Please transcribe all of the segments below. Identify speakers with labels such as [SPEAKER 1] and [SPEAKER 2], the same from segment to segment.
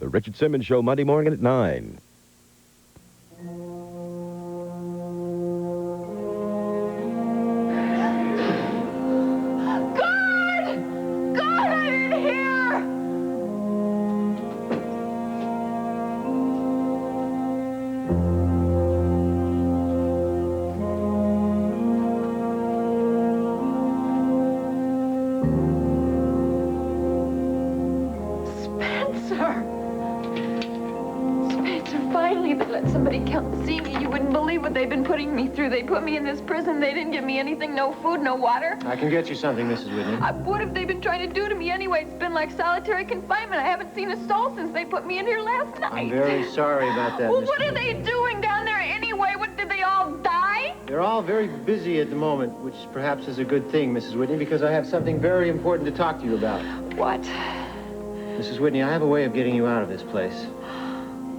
[SPEAKER 1] The Richard Simmons Show, Monday morning at 9.
[SPEAKER 2] They put me in this prison. They didn't give me anything, no food, no water.
[SPEAKER 3] I can get you something, Mrs. Whitney.
[SPEAKER 2] What have they been trying to do to me anyway? It's been like solitary confinement. I haven't seen a soul since they put me in here last night.
[SPEAKER 3] I'm very sorry about that,
[SPEAKER 2] Well,
[SPEAKER 3] Mrs.
[SPEAKER 2] what are they doing down there anyway? What, did they all die?
[SPEAKER 3] They're all very busy at the moment, which perhaps is a good thing, Mrs. Whitney, because I have something very important to talk to you about.
[SPEAKER 2] What?
[SPEAKER 3] Mrs. Whitney, I have a way of getting you out of this place.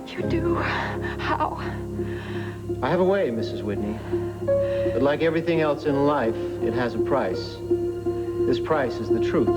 [SPEAKER 2] You do? How?
[SPEAKER 3] I have a way, Mrs. Whitney. But like everything else in life, it has a price. This price is the truth.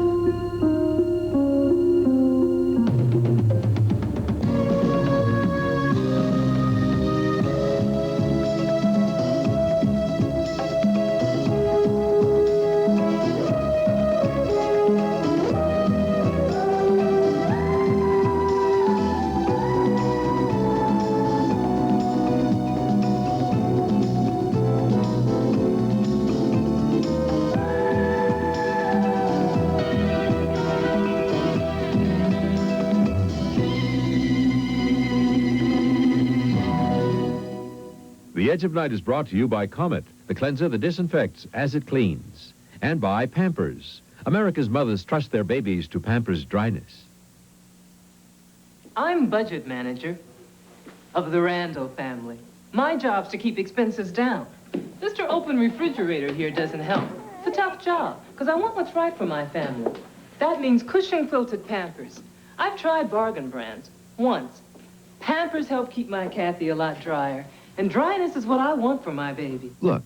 [SPEAKER 4] The Edge of Night is brought to you by Comet, the cleanser that disinfects as it cleans. And by Pampers. America's mothers trust their babies to Pampers dryness.
[SPEAKER 5] I'm budget manager of the Randall family. My job's to keep expenses down. Mr. Open Refrigerator here doesn't help. It's a tough job, because I want what's right for my family. That means cushion-quilted Pampers. I've tried bargain brands once. Pampers help keep my Kathy a lot drier. And dryness is what I want for my baby.
[SPEAKER 6] Look,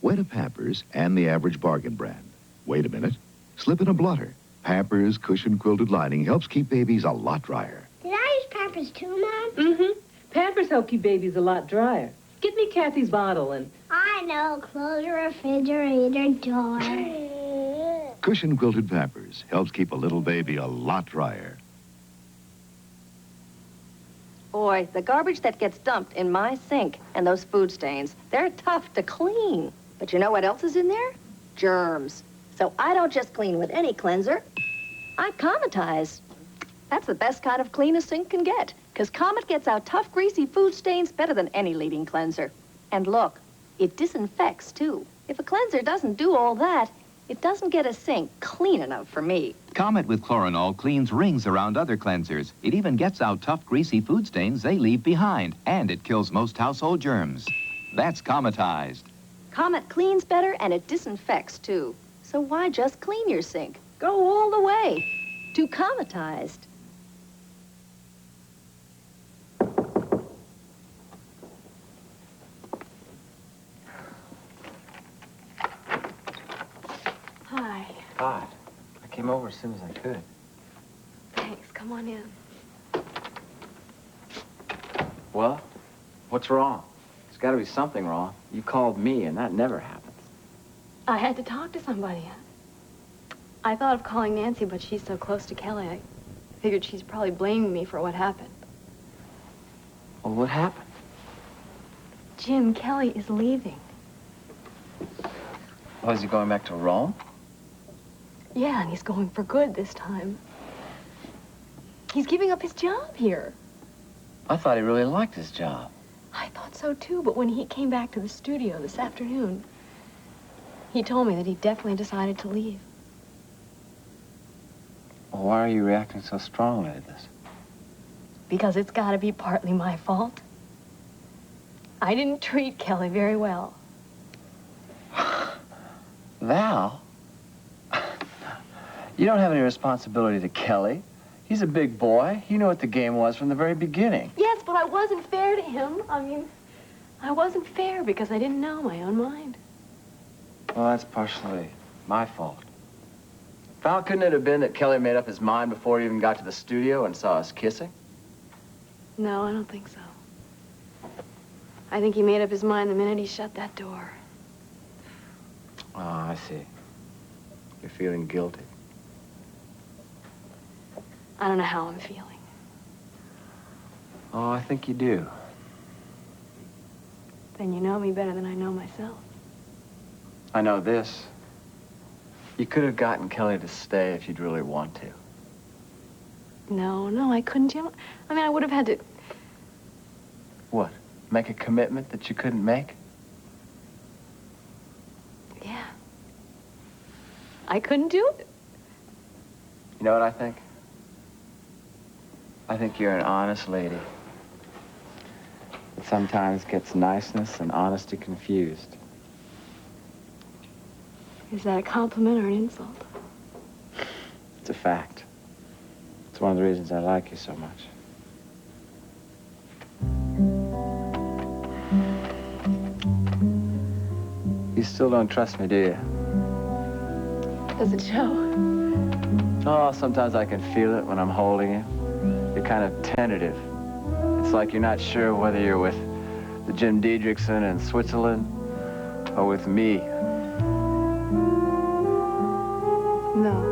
[SPEAKER 6] wet a Pampers and the average bargain brand. Wait a minute. Slip in a blotter. Pampers cushion-quilted lining helps keep babies a lot drier.
[SPEAKER 7] Did I use Pampers too, Mom?
[SPEAKER 5] Mm-hmm. Pampers help keep babies a lot drier. Get me Kathy's bottle and...
[SPEAKER 7] I know. Close the refrigerator door.
[SPEAKER 6] Cushion-quilted Pampers helps keep a little baby a lot drier.
[SPEAKER 8] Boy, the garbage that gets dumped in my sink and those food stains, they're tough to clean. But you know what else is in there? Germs. So I don't just clean with any cleanser. I Cometize. That's the best kind of clean a sink can get, because Comet gets out tough, greasy food stains better than any leading cleanser. And look, it disinfects, too. If a cleanser doesn't do all that, it doesn't get a sink clean enough for me.
[SPEAKER 9] Comet with Chlorinol cleans rings around other cleansers. It even gets out tough, greasy food stains they leave behind. And it kills most household germs. That's Cometized.
[SPEAKER 8] Comet cleans better and it disinfects, too. So why just clean your sink? Go all the way to Cometized.
[SPEAKER 2] Hi.
[SPEAKER 3] Hi. I came over as soon as I could.
[SPEAKER 2] Thanks. Come on in.
[SPEAKER 10] Well, what's wrong? There's got to be something wrong. You called me, and that never happens.
[SPEAKER 2] I had to talk to somebody. I thought of calling Nancy, but she's so close to Kelly. I figured she's probably blaming me for what happened.
[SPEAKER 10] Well, what happened?
[SPEAKER 2] Jim, Kelly is leaving.
[SPEAKER 10] Oh, is he going back to Rome?
[SPEAKER 2] Yeah, and he's going for good this time. He's giving up his job here.
[SPEAKER 10] I thought he really liked his job.
[SPEAKER 2] I thought so, too, but when he came back to the studio this afternoon, he told me that he definitely decided to leave.
[SPEAKER 10] Well, why are you reacting so strongly to this?
[SPEAKER 2] Because it's got to be partly my fault. I didn't treat Kelly very well.
[SPEAKER 10] Val? You don't have any responsibility to Kelly. He's a big boy. You know what the game was from the very beginning.
[SPEAKER 2] Yes, but I wasn't fair to him. I mean, I wasn't fair because I didn't know my own mind.
[SPEAKER 10] Well, that's partially my fault. Val, couldn't it have been that Kelly made up his mind before he even got to the studio and saw us kissing?
[SPEAKER 2] No, I don't think so. I think he made up his mind the minute he shut that door.
[SPEAKER 10] Oh, I see. You're feeling guilty.
[SPEAKER 2] I don't know how I'm feeling.
[SPEAKER 10] Oh, I think you do.
[SPEAKER 2] Then you know me better than I know myself.
[SPEAKER 10] I know this. You could have gotten Kelly to stay if you'd really want to.
[SPEAKER 2] No, I couldn't, Jim. I mean, I would have had to...
[SPEAKER 10] What? Make a commitment that you couldn't make?
[SPEAKER 2] Yeah. I couldn't do it.
[SPEAKER 10] You know what I think? I think you're an honest lady. That sometimes gets niceness and honesty confused.
[SPEAKER 2] Is that a compliment or an insult?
[SPEAKER 10] It's a fact. It's one of the reasons I like you so much. You still don't trust me, do you?
[SPEAKER 2] Does it show?
[SPEAKER 10] Oh, sometimes I can feel it when I'm holding you. You're kind of tentative. It's like you're not sure whether you're with the Jim Diedrichson in Switzerland or with me.
[SPEAKER 2] No.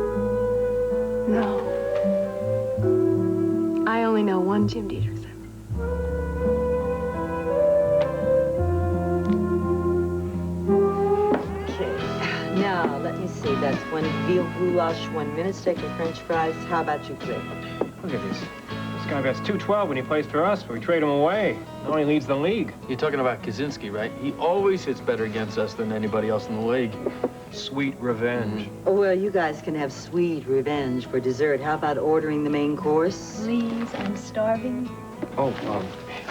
[SPEAKER 2] I only know one Jim Diedrichson.
[SPEAKER 11] Okay. Now, let me see. That's one veal goulash, 1 minute steak and French fries. How about you, Cliff?
[SPEAKER 12] Look at this. This guy bets 212 when he plays for us, but we trade him away. Now he leads the league.
[SPEAKER 13] You're talking about Kaczynski, right? He always hits better against us than anybody else in the league.
[SPEAKER 12] Sweet revenge.
[SPEAKER 11] Oh, well, you guys can have sweet revenge for dessert. How about ordering the main course?
[SPEAKER 2] Please, I'm starving.
[SPEAKER 12] Oh,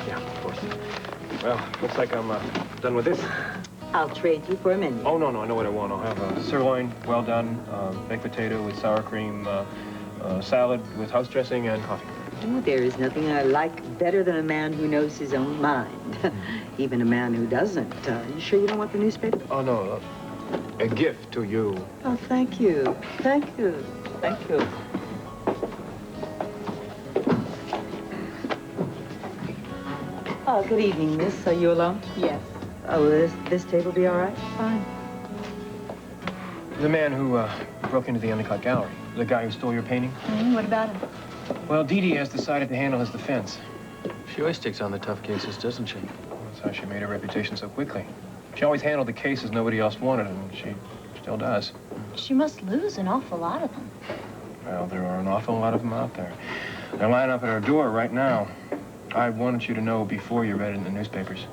[SPEAKER 12] yeah, of course. Well, looks like I'm done with this.
[SPEAKER 11] I'll trade you for a menu.
[SPEAKER 12] Oh, no, I know what I want. I'll have a sirloin, well done, baked potato with sour cream, salad with house dressing, and coffee.
[SPEAKER 11] Oh, there is nothing I like better than a man who knows his own mind. Even a man who doesn't. You sure you don't want the newspaper?
[SPEAKER 12] Oh, no. A gift to you.
[SPEAKER 11] Oh, thank you. Thank you. Thank you. Oh, good evening, miss. Are you alone?
[SPEAKER 5] Yes.
[SPEAKER 11] Oh, will this table be all right?
[SPEAKER 5] Fine.
[SPEAKER 12] The man who broke into the undercut gallery. The guy who stole your painting.
[SPEAKER 2] What about him?
[SPEAKER 12] Well, Dee Dee has decided to handle his defense.
[SPEAKER 13] She always takes on the tough cases, doesn't she?
[SPEAKER 12] That's how she made her reputation so quickly. She always handled the cases nobody else wanted, and she still does.
[SPEAKER 2] She must lose an awful lot of them.
[SPEAKER 12] Well, there are an awful lot of them out there. They're lining up at our door right now. I wanted you to know before you read it in the newspapers.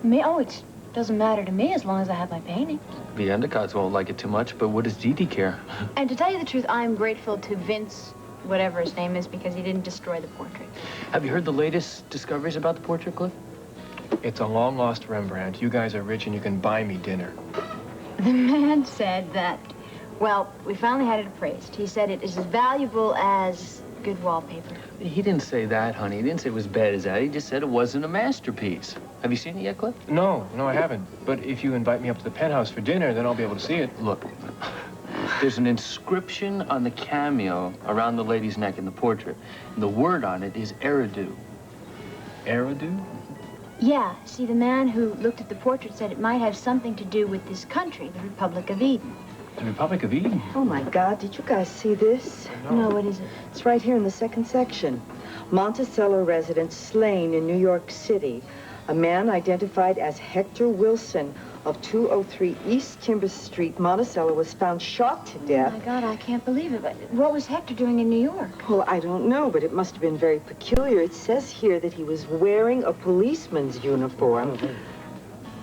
[SPEAKER 2] Me? Oh, it doesn't matter to me as long as I have my painting.
[SPEAKER 13] The undercuts won't like it too much, but what does Dee Dee care?
[SPEAKER 2] And to tell you the truth, I'm grateful to Vince, whatever his name is, because he didn't destroy the portrait.
[SPEAKER 13] Have you heard the latest discoveries about the portrait, Cliff?
[SPEAKER 12] It's a long-lost Rembrandt. You guys are rich and you can buy me dinner.
[SPEAKER 2] The man said that, well, we finally had it appraised. He said it is as valuable as good wallpaper.
[SPEAKER 13] He didn't say that, honey. He didn't say it was bad as that. He just said it wasn't a masterpiece. Have you seen it yet, Cliff?
[SPEAKER 12] No, I haven't. But if you invite me up to the penthouse for dinner, then I'll be able to see it.
[SPEAKER 13] Look, there's an inscription on the cameo around the lady's neck in the portrait. And the word on it is Eridu.
[SPEAKER 12] Eridu?
[SPEAKER 2] Yeah, see, the man who looked at the portrait said it might have something to do with this country, the Republic of Eden.
[SPEAKER 12] The Republic of Eden?
[SPEAKER 11] Oh, my God, did you guys see this?
[SPEAKER 2] No, what is it?
[SPEAKER 11] It's right here in the second section. Monticello resident slain in New York City. A man identified as Hector Wilson of 203 East Timber Street, Monticello, was found shot to death.
[SPEAKER 2] Oh, my God, I can't believe it. But what was Hector doing in New York?
[SPEAKER 11] Well, I don't know, but it must have been very peculiar. It says here that he was wearing a policeman's uniform.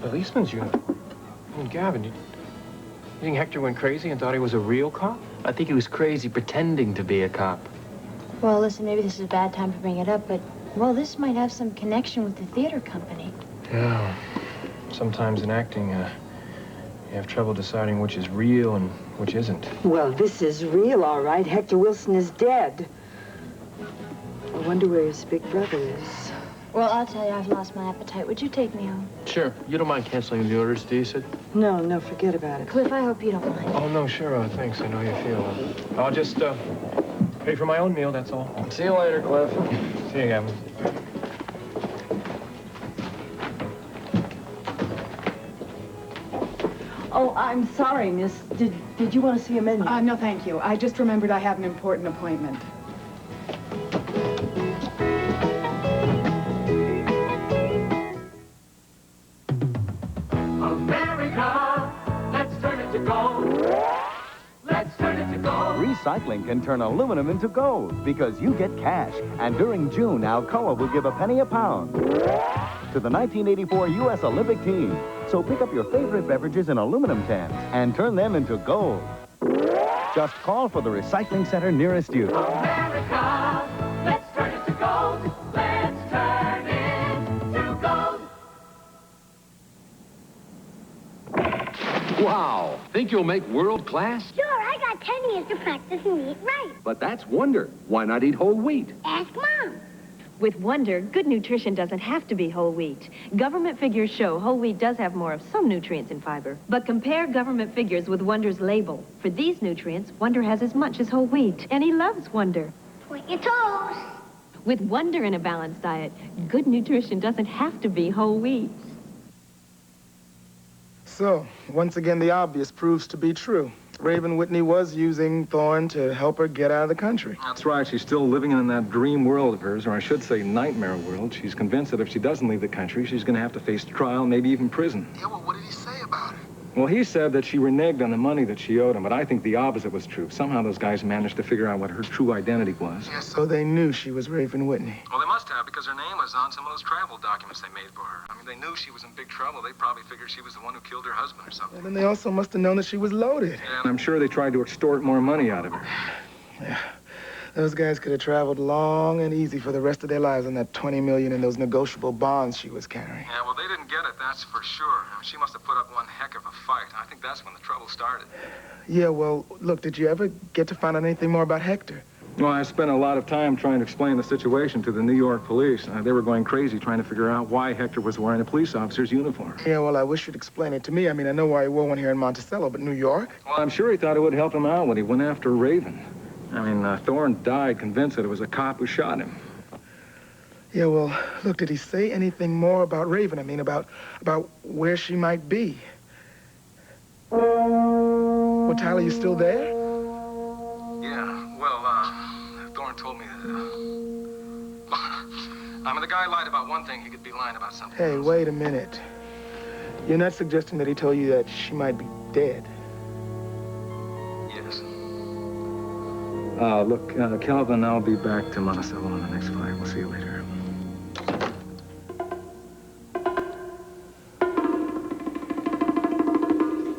[SPEAKER 12] Policeman's uniform? I mean, Gavin, you think Hector went crazy and thought he was a real cop?
[SPEAKER 13] I think he was crazy pretending to be a cop.
[SPEAKER 2] Well, listen, maybe this is a bad time to bring it up, but, well, this might have some connection with the theater company.
[SPEAKER 12] Yeah. Sometimes in acting, you have trouble deciding which is real and which isn't.
[SPEAKER 11] Well, this is real, all right. Hector Wilson is dead. I wonder where his big brother is.
[SPEAKER 2] Well, I'll tell you, I've lost my appetite. Would you take me home?
[SPEAKER 13] Sure. You don't mind canceling the orders, do you, Sid?
[SPEAKER 11] No, forget about it.
[SPEAKER 2] Cliff, I hope you don't mind.
[SPEAKER 12] Oh, no, sure. Thanks. I know you feel. I'll just pay for my own meal, that's all.
[SPEAKER 13] See you later, Cliff.
[SPEAKER 12] See you, Gavin.
[SPEAKER 11] Oh, I'm sorry, miss. Did you want to see a menu?
[SPEAKER 14] No, thank you. I just remembered I have an important appointment.
[SPEAKER 15] America, let's turn it to gold. Let's turn it to gold.
[SPEAKER 16] Recycling can turn aluminum into gold because you get cash. And during June, Alcoa will give a penny a pound to the 1984 U.S. Olympic team. So pick up your favorite beverages in aluminum cans and turn them into gold. Just call for the recycling center nearest you.
[SPEAKER 15] America, let's turn it to gold. Let's turn it to gold.
[SPEAKER 17] Wow. Think you'll make world class?
[SPEAKER 7] Sure, I got 10 years to practice and eat right.
[SPEAKER 17] But that's Wonder. Why not eat whole wheat?
[SPEAKER 7] Ask Mom.
[SPEAKER 18] With Wonder, good nutrition doesn't have to be whole wheat. Government figures show whole wheat does have more of some nutrients and fiber. But compare government figures with Wonder's label. For these nutrients, Wonder has as much as whole wheat. And he loves Wonder.
[SPEAKER 7] Point your toes.
[SPEAKER 18] With Wonder in a balanced diet, good nutrition doesn't have to be whole wheat.
[SPEAKER 19] So, once again, the obvious proves to be true. Raven Whitney was using Thorne to help her get out of the country.
[SPEAKER 12] That's right. She's still living in that dream world of hers, or I should say nightmare world. She's convinced that if she doesn't leave the country, she's going to have to face trial, maybe even prison.
[SPEAKER 19] Yeah, well, what did he say about it?
[SPEAKER 12] Well, he said that she reneged on the money that she owed him, but I think the opposite was true. Somehow those guys managed to figure out what her true identity was.
[SPEAKER 19] Yeah, so they knew she was Raven Whitney.
[SPEAKER 12] Well, they must have, because her name was on some of those travel documents they made for her. I mean, they knew she was in big trouble. They probably figured she was the one who killed her husband or something.
[SPEAKER 19] And then they also must have known that she was loaded.
[SPEAKER 12] Yeah, and I'm sure they tried to extort more money out of her.
[SPEAKER 19] Yeah. Those guys could have traveled long and easy for the rest of their lives on that $20 million in those negotiable bonds she was carrying.
[SPEAKER 12] Yeah, well, they didn't get it, that's for sure. I mean, she must have put up one heck of a fight. I think that's when the trouble started.
[SPEAKER 19] Yeah, well, look, did you ever get to find out anything more about Hector?
[SPEAKER 12] Well, I spent a lot of time trying to explain the situation to the New York police. They were going crazy trying to figure out why Hector was wearing a police officer's uniform.
[SPEAKER 19] Yeah, well, I wish you'd explain it to me. I mean, I know why he wore one here in Monticello, but New York?
[SPEAKER 12] Well, I'm sure he thought it would help him out when he went after Raven. I mean, Thorne died convinced that it was a cop who shot him.
[SPEAKER 19] Yeah, well, look, did he say anything more about Raven? I mean, about where she might be? Well, Tyler, you still there?
[SPEAKER 12] Yeah, well, Thorne told me that, I mean, the guy lied about one thing, he could be lying about something
[SPEAKER 19] Hey,
[SPEAKER 12] else.
[SPEAKER 19] wait a minute. You're not suggesting that he told you that she might be dead?
[SPEAKER 12] Yes. Look, Calvin, I'll be back to Monticello on the next flight. We'll see you later.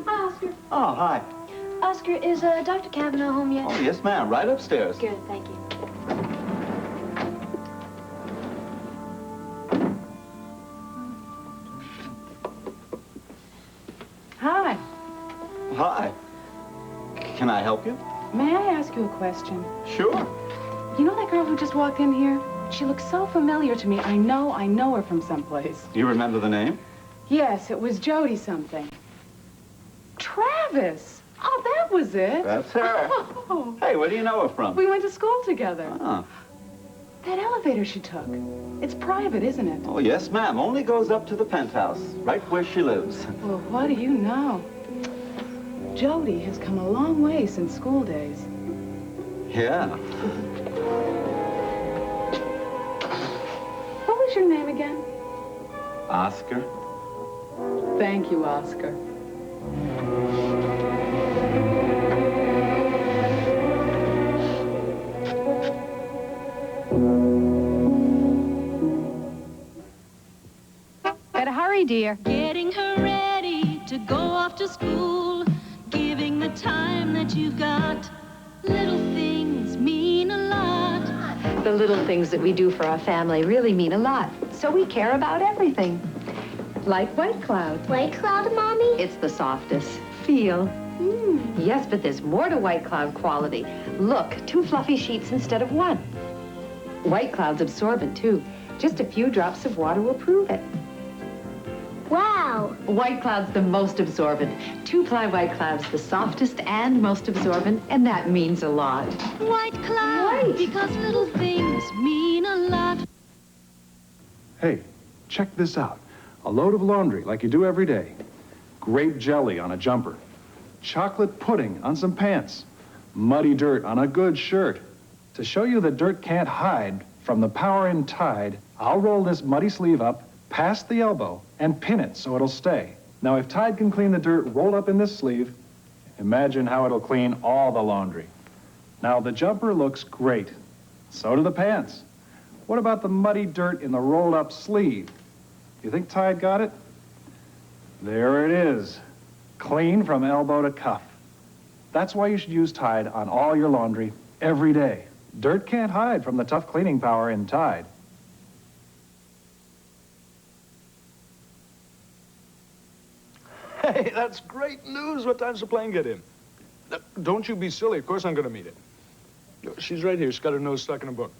[SPEAKER 2] Hi, Oscar.
[SPEAKER 20] Oh, hi.
[SPEAKER 2] Oscar, is Dr. Kavanaugh home yet?
[SPEAKER 20] Oh, yes, ma'am. Right upstairs.
[SPEAKER 2] Good, thank you.
[SPEAKER 14] Hi.
[SPEAKER 20] Hi. Can I help you?
[SPEAKER 14] May I ask you a question?
[SPEAKER 20] Sure.
[SPEAKER 14] You know that girl who just walked in here? She looks so familiar to me. I know her from someplace.
[SPEAKER 20] You remember the name?
[SPEAKER 14] Yes, it was Jody something. Travis! Oh, that was it.
[SPEAKER 20] That's her.
[SPEAKER 14] Oh.
[SPEAKER 20] Hey, where do you know her from?
[SPEAKER 14] We went to school together.
[SPEAKER 20] Oh.
[SPEAKER 14] That elevator she took. It's private, isn't it?
[SPEAKER 20] Oh, yes, ma'am. Only goes up to the penthouse, right where she lives.
[SPEAKER 14] Well, what do you know? Jody has come a long way since school days.
[SPEAKER 20] Yeah.
[SPEAKER 14] What was your name again?
[SPEAKER 20] Oscar.
[SPEAKER 14] Thank you, Oscar.
[SPEAKER 18] Better hurry, dear.
[SPEAKER 21] Getting her ready to go off to school, giving the time that you got. Little things mean a lot.
[SPEAKER 8] The little things that we do for our family really mean a lot. So we care about everything. Like White Cloud.
[SPEAKER 7] White Cloud, Mommy?
[SPEAKER 8] It's the softest. Feel. Yes, but there's more to White Cloud quality. Look, 2 fluffy sheets instead of 1. White Cloud's absorbent, too. Just a few drops of water will prove it.
[SPEAKER 7] Wow.
[SPEAKER 8] White Cloud's the most absorbent. 2-ply White Cloud's the softest and most absorbent, and that means a lot.
[SPEAKER 21] White Cloud, because little things mean a lot.
[SPEAKER 22] Hey, check this out. A load of laundry like you do every day.
[SPEAKER 1] grape jelly on a jumper, chocolate pudding on some pants, muddy dirt on a good shirt. To show you that dirt can't hide from the power in Tide, I'll roll this muddy sleeve up past the elbow and pin it so it'll stay. Now, if Tide can clean the dirt rolled up in this sleeve, imagine how it'll clean all the laundry. Now, the jumper looks great. So do the pants. What about the muddy dirt in the rolled up sleeve? You think Tide got it? There it is. Clean from elbow to cuff. That's why you should use Tide on all your laundry every day. Dirt can't hide from the tough cleaning power in Tide.
[SPEAKER 22] Hey, that's great news. What time's the plane get in? Don't you be silly. Of course I'm going to meet it. She's right here. She's got her nose stuck in a book.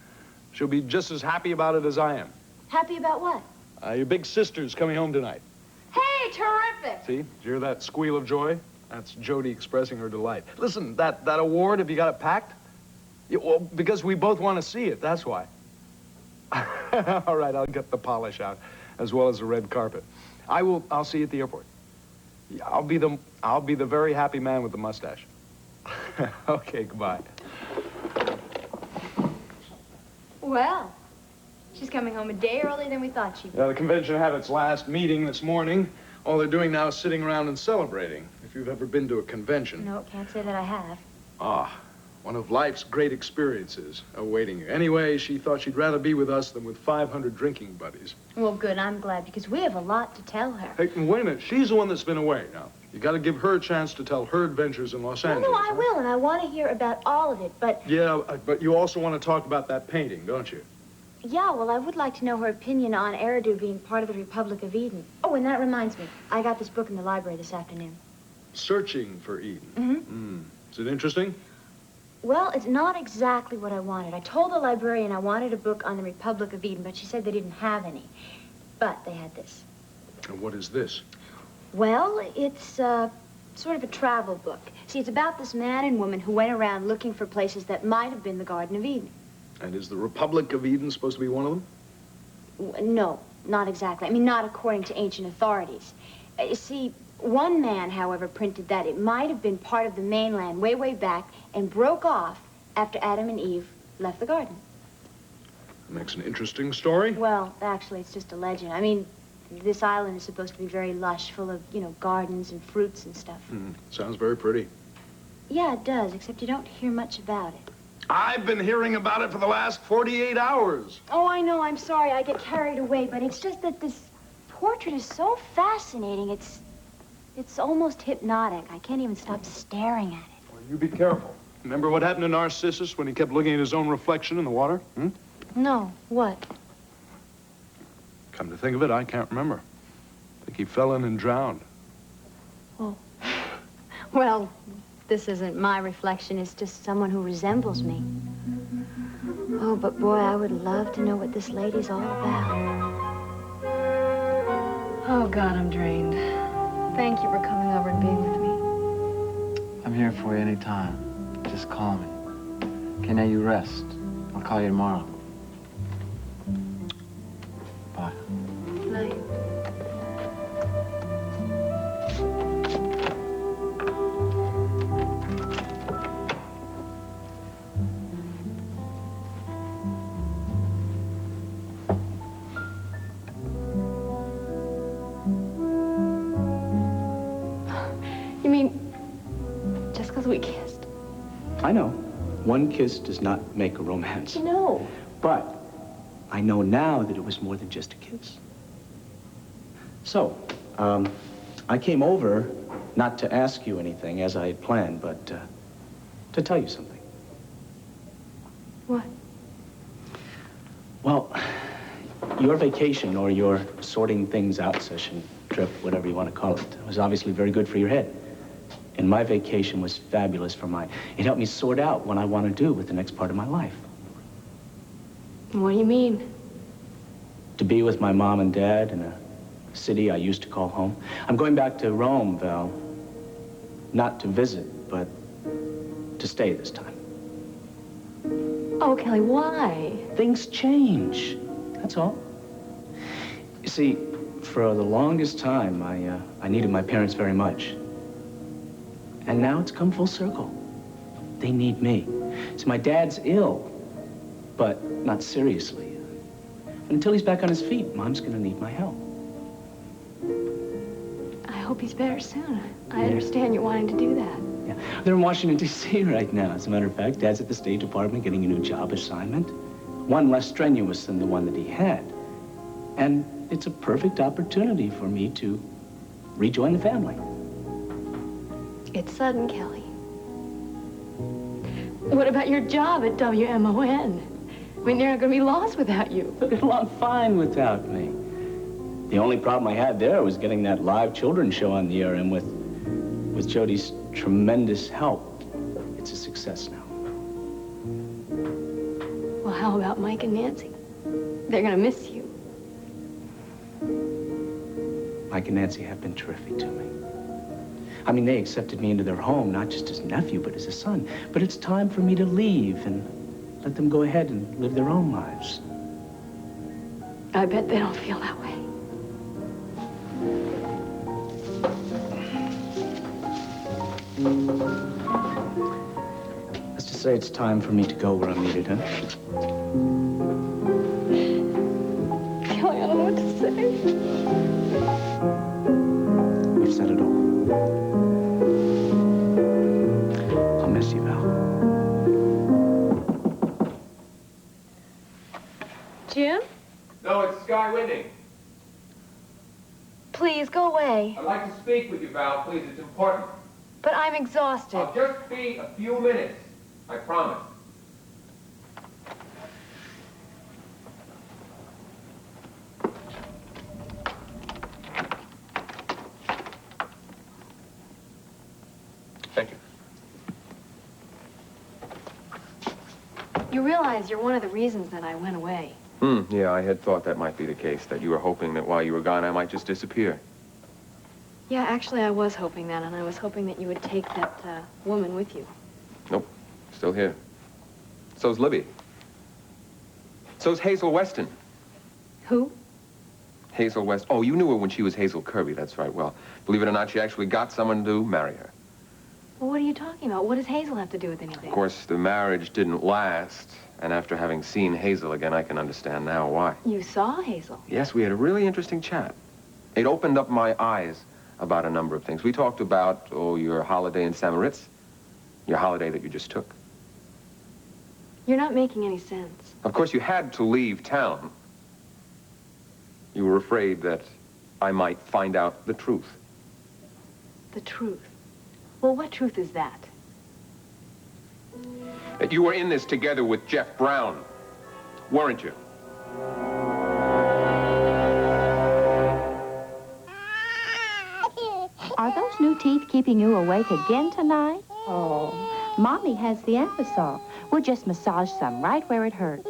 [SPEAKER 22] She'll be just as happy about it as I am.
[SPEAKER 7] Happy about what?
[SPEAKER 22] Your big sister's coming home tonight.
[SPEAKER 7] Hey, terrific!
[SPEAKER 22] See? Did you hear that squeal of joy? That's Jody expressing her delight. Listen, that award, have you got it packed? Yeah, well, because we both want to see it, that's why. All right, I'll get the polish out, as well as the red carpet. I'll see you at the airport. Yeah, I'll be the very happy man with the mustache. Okay, goodbye.
[SPEAKER 2] Well, she's coming home a day earlier than we thought she'd be.
[SPEAKER 22] Yeah, the convention had its last meeting this morning. All they're doing now is sitting around and celebrating. If you've ever been to a convention.
[SPEAKER 2] No, can't say that I have.
[SPEAKER 22] Ah, one of life's great experiences awaiting you. Anyway, she thought she'd rather be with us than with 500 drinking buddies.
[SPEAKER 2] Well, good, I'm glad, because we have a lot to tell her.
[SPEAKER 22] Hey, wait a minute. She's the one that's been away now. You got to give her a chance to tell her adventures in Los Angeles.
[SPEAKER 2] No, I will, and I want to hear about all of it, but...
[SPEAKER 22] Yeah, but you also want to talk about that painting, don't you?
[SPEAKER 2] Yeah, well, I would like to know her opinion on Eridu being part of the Republic of Eden. Oh, and that reminds me. I got this book in the library this afternoon.
[SPEAKER 22] Searching for Eden. Is it interesting?
[SPEAKER 2] Well, it's not exactly what I wanted. I told the librarian I wanted a book on the Republic of Eden, but she said they didn't have any. But they had this.
[SPEAKER 22] And what is this?
[SPEAKER 2] Well, it's sort of a travel book. See, it's about this man and woman who went around looking for places that might have been the Garden of Eden.
[SPEAKER 22] And is the Republic of Eden supposed to be one of them?
[SPEAKER 2] No, not exactly. I mean, not according to ancient authorities. You see, one man, however, printed that it might have been part of the mainland way, way back and broke off after Adam and Eve left the garden.
[SPEAKER 22] That makes an interesting story.
[SPEAKER 2] Well, actually, it's just a legend. I mean, this island is supposed to be very lush, full of, you know, gardens and fruits and stuff.
[SPEAKER 22] Sounds very pretty.
[SPEAKER 2] Yeah, it does, except you don't hear much about it.
[SPEAKER 22] I've been hearing about it for the last 48 hours.
[SPEAKER 2] Oh, I know. I'm sorry. I get carried away, but it's just that this portrait is so fascinating. It's almost hypnotic. I can't even stop staring at it.
[SPEAKER 22] Well, you be careful. Remember what happened to Narcissus when he kept looking at his own reflection in the water?
[SPEAKER 2] No. What?
[SPEAKER 22] Come to think of it, I can't remember. I think he fell in and drowned.
[SPEAKER 2] Oh. Well, this isn't my reflection. It's just someone who resembles me. Oh, but boy, I would love to know what this lady's all about. Oh, God, I'm drained. Thank you for coming over and being with me.
[SPEAKER 10] I'm here for you anytime. Just call me. Okay, now you rest. I'll call you tomorrow. Bye.
[SPEAKER 2] Night. You mean, just because we kissed?
[SPEAKER 23] I know. One kiss does not make a romance.
[SPEAKER 2] No.
[SPEAKER 23] But I know now that it was more than just a kiss. So, I came over not to ask you anything as I had planned, but to tell you something.
[SPEAKER 2] What?
[SPEAKER 23] Well, your vacation or your sorting things out session, trip, whatever you want to call it, was obviously very good for your head. And my vacation was fabulous for mine. It helped me sort out what I want to do with the next part of my life.
[SPEAKER 2] What do you mean?
[SPEAKER 23] To be with my mom and dad in a city I used to call home. I'm going back to Rome, Val. Not to visit, but to stay this time.
[SPEAKER 2] Oh, Kelly, why?
[SPEAKER 23] Things change. That's all. You see, For the longest time, I needed my parents very much. And now it's come full circle. They need me. So my dad's ill, but not seriously. And until he's back on his feet, Mom's gonna need my help.
[SPEAKER 2] I hope he's better soon. I understand you're wanting to do that.
[SPEAKER 23] Yeah, they're in Washington, D.C. right now. As a matter of fact, Dad's at the State Department getting a new job assignment. One less strenuous than the one that he had. And it's a perfect opportunity for me to rejoin the family.
[SPEAKER 2] It's sudden, Kelly. What about your job at WMON? I mean, they're not going to be lost without you.
[SPEAKER 23] They'll get along fine without me. The only problem I had there was getting that live children's show on the air, and with Jody's tremendous help, it's a success now.
[SPEAKER 2] Well, how about Mike and Nancy? They're going to miss you.
[SPEAKER 23] Mike and Nancy have been terrific to me. I mean, they accepted me into their home, not just as nephew, but as a son. But it's time for me to leave and let them go ahead and live their own lives.
[SPEAKER 2] I bet they don't feel that way.
[SPEAKER 23] Let's just say it's time for me to go where I'm needed, huh?
[SPEAKER 2] Kelly, I don't know what to say.
[SPEAKER 23] You've said it all. I'll miss you, Val.
[SPEAKER 2] Jim?
[SPEAKER 12] No, it's Sky Winning.
[SPEAKER 2] Please, go away.
[SPEAKER 12] I'd like to speak with you, Val. Please, it's important.
[SPEAKER 2] But I'm exhausted.
[SPEAKER 12] I'll just be a few minutes. I promise. Thank you.
[SPEAKER 2] You realize you're one of the reasons that I went away.
[SPEAKER 12] Yeah, I had thought that might be the case, that you were hoping that while you were gone, I might just disappear.
[SPEAKER 2] Yeah, actually, I was hoping that, and I was hoping that you would take that woman with you.
[SPEAKER 12] Nope, still here. So's Libby. So's Hazel Weston.
[SPEAKER 2] Who?
[SPEAKER 12] Hazel West. Oh, you knew her when she was Hazel Kirby, that's right. Well, believe it or not, she actually got someone to marry her.
[SPEAKER 2] Well, what are you talking about? What does Hazel have to do with anything?
[SPEAKER 12] Of course, the marriage didn't last, and after having seen Hazel again, I can understand now why.
[SPEAKER 2] You saw Hazel?
[SPEAKER 12] Yes, we had a really interesting chat. It opened up my eyes about a number of things. We talked about, your holiday in St. Moritz, your holiday that you just took.
[SPEAKER 2] You're not making any sense.
[SPEAKER 12] Of course, you had to leave town. You were afraid that I might find out the truth.
[SPEAKER 2] The truth? Well, what truth is that?
[SPEAKER 12] That you were in this together with Jeff Brown, weren't you?
[SPEAKER 4] Are those new teeth keeping you awake again tonight? Oh, Mommy has the Ambisol. We'll just massage some right where it hurts.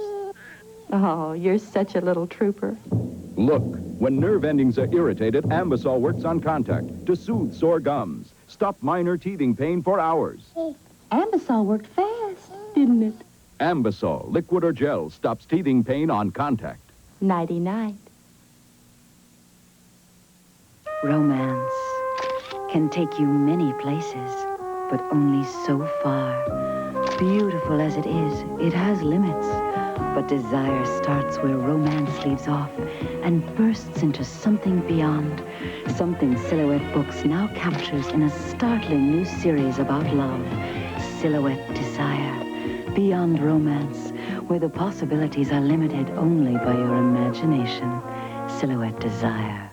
[SPEAKER 4] Oh, you're such a little trooper.
[SPEAKER 16] Look, when nerve endings are irritated, Ambisol works on contact to soothe sore gums. Stop minor teething pain for hours.
[SPEAKER 4] Ambisol worked fast, didn't it?
[SPEAKER 16] Ambisol, liquid or gel, stops teething pain on contact.
[SPEAKER 4] Nighty-night.
[SPEAKER 6] Romance can take you many places, but only so far. Beautiful as it is, it has limits. But desire starts where romance leaves off and bursts into something beyond. Something Silhouette Books now captures in a startling new series about love. Silhouette Desire. Beyond romance, where the possibilities are limited only by your imagination. Silhouette Desire.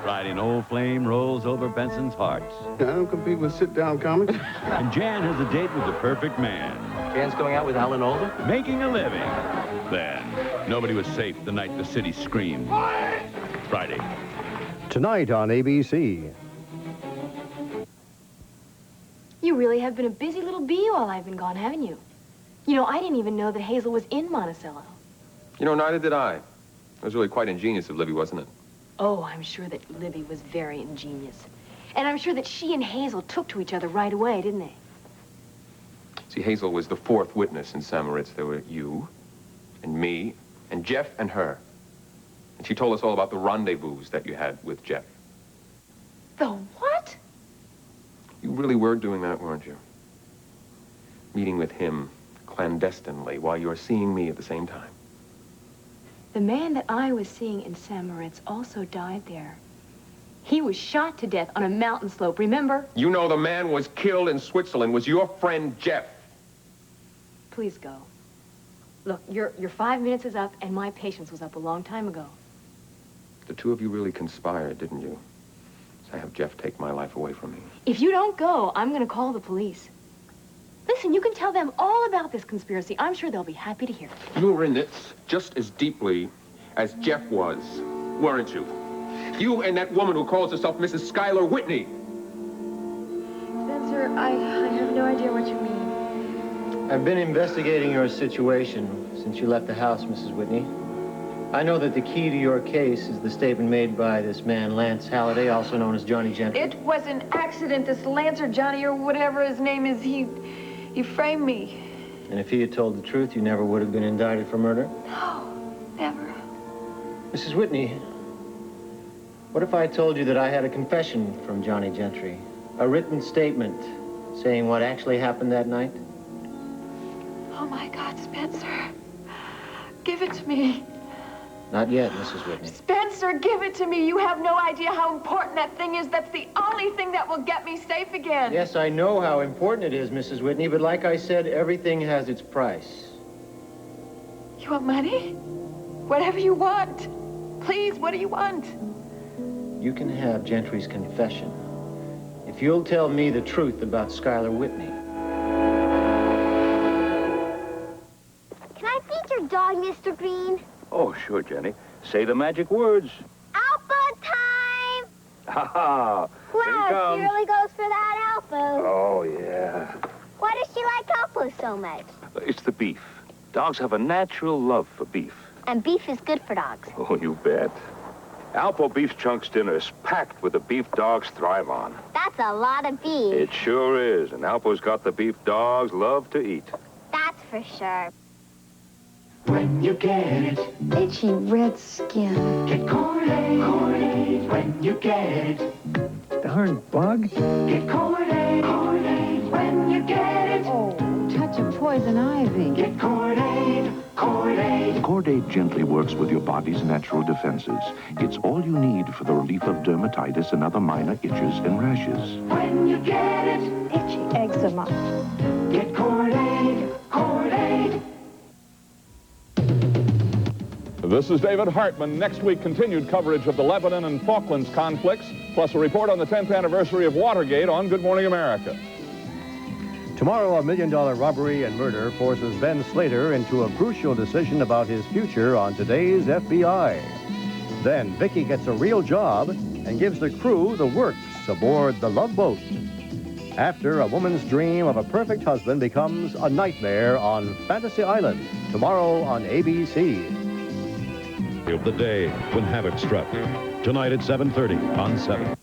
[SPEAKER 9] Riding Old Flame rolls over Benson's hearts.
[SPEAKER 24] I don't compete with sit-down comics.
[SPEAKER 9] And Jan has a date with the perfect man.
[SPEAKER 13] Jan's going out with Alan Alda?
[SPEAKER 9] Making a living. Then, nobody was safe the night the city screamed. Friday.
[SPEAKER 25] Tonight on ABC.
[SPEAKER 2] You really have been a busy little bee while I've been gone, haven't you? You know, I didn't even know that Hazel was in Monticello.
[SPEAKER 12] You know, neither did I. It was really quite ingenious of Libby, wasn't it?
[SPEAKER 2] Oh, I'm sure that Libby was very ingenious. And I'm sure that she and Hazel took to each other right away, didn't they?
[SPEAKER 12] See, Hazel was the fourth witness in St. Moritz. There were you, and me, and Jeff, and her. And she told us all about the rendezvous that you had with Jeff.
[SPEAKER 14] The what?
[SPEAKER 12] You really were doing that, weren't you? Meeting with him clandestinely while you were seeing me at the same time.
[SPEAKER 14] The man that I was seeing in St. Moritz also died there. He was shot to death on a mountain slope, remember?
[SPEAKER 12] You know the man was killed in Switzerland was your friend Jeff.
[SPEAKER 14] Please go. Look, your 5 minutes is up, and my patience was up a long time ago.
[SPEAKER 12] The two of you really conspired, didn't you? To have Jeff take my life away from me.
[SPEAKER 14] If you don't go, I'm gonna call the police. Listen, you can tell them all about this conspiracy. I'm sure they'll be happy to hear it.
[SPEAKER 12] You were in this just as deeply as Jeff was, weren't you? You and that woman who calls herself Mrs. Schuyler Whitney.
[SPEAKER 18] Spencer, I have no idea what you mean.
[SPEAKER 3] I've been investigating your situation since you left the house, Mrs. Whitney. I know that the key to your case is the statement made by this man, Lance Halliday, also known as Johnny Gentry.
[SPEAKER 18] It was an accident. This Lance or Johnny or whatever his name is, he framed me.
[SPEAKER 3] And if he had told the truth, you never would have been indicted for murder?
[SPEAKER 18] No, never.
[SPEAKER 3] Mrs. Whitney, what if I told you that I had a confession from Johnny Gentry? A written statement saying what actually happened that night?
[SPEAKER 18] Oh, my God, Spencer. Give it to me.
[SPEAKER 3] Not yet, Mrs. Whitney.
[SPEAKER 18] Spencer, give it to me. You have no idea how important that thing is. That's the only thing that will get me safe again.
[SPEAKER 3] Yes, I know how important it is, Mrs. Whitney, but like I said, everything has its price.
[SPEAKER 18] You want money? Whatever you want. Please, what do you want?
[SPEAKER 3] You can have Gentry's confession if you'll tell me the truth about Schuyler Whitney.
[SPEAKER 2] Can I feed your dog, Mr. Green?
[SPEAKER 9] Oh, sure, Jenny. Say the magic words.
[SPEAKER 2] Alpha time!
[SPEAKER 9] Ha ha! Here he
[SPEAKER 2] Wow, she
[SPEAKER 9] comes.
[SPEAKER 2] really goes for that Alpha.
[SPEAKER 9] Oh, yeah.
[SPEAKER 2] Why does she like Alpha so much?
[SPEAKER 9] It's the beef. Dogs have a natural love for beef.
[SPEAKER 2] And beef is good for dogs.
[SPEAKER 9] Oh, you bet. Alpo Beef Chunks dinner is packed with the beef dogs thrive on.
[SPEAKER 2] That's a lot of beef.
[SPEAKER 9] It sure is, and Alpo's got the beef dogs love to eat.
[SPEAKER 2] That's for sure.
[SPEAKER 5] When you get it,
[SPEAKER 2] Itchy red skin.
[SPEAKER 5] get Corday. Corday. When you get it,
[SPEAKER 16] Darn bug.
[SPEAKER 5] get Corday. Corday. When you get it,
[SPEAKER 6] Touch of poison ivy.
[SPEAKER 5] get Corday. Corday.
[SPEAKER 11] Cordate gently works with your body's natural defenses. It's all you need for the relief of dermatitis and other minor itches and rashes.
[SPEAKER 5] When you get it,
[SPEAKER 18] Itchy eczema.
[SPEAKER 5] get Corday. Corday.
[SPEAKER 15] This is David Hartman. Next week, continued coverage of the Lebanon and Falklands conflicts, plus a report on the 10th anniversary of Watergate on Good Morning America.
[SPEAKER 25] Tomorrow, a $1 million robbery and murder forces Ben Slater into a crucial decision about his future on today's FBI. Then Vicky gets a real job and gives the crew the works aboard the Love Boat. After a woman's dream of a perfect husband becomes a nightmare on Fantasy Island, tomorrow on ABC.
[SPEAKER 17] Of the day when havoc struck. Tonight at 7:30 on 7.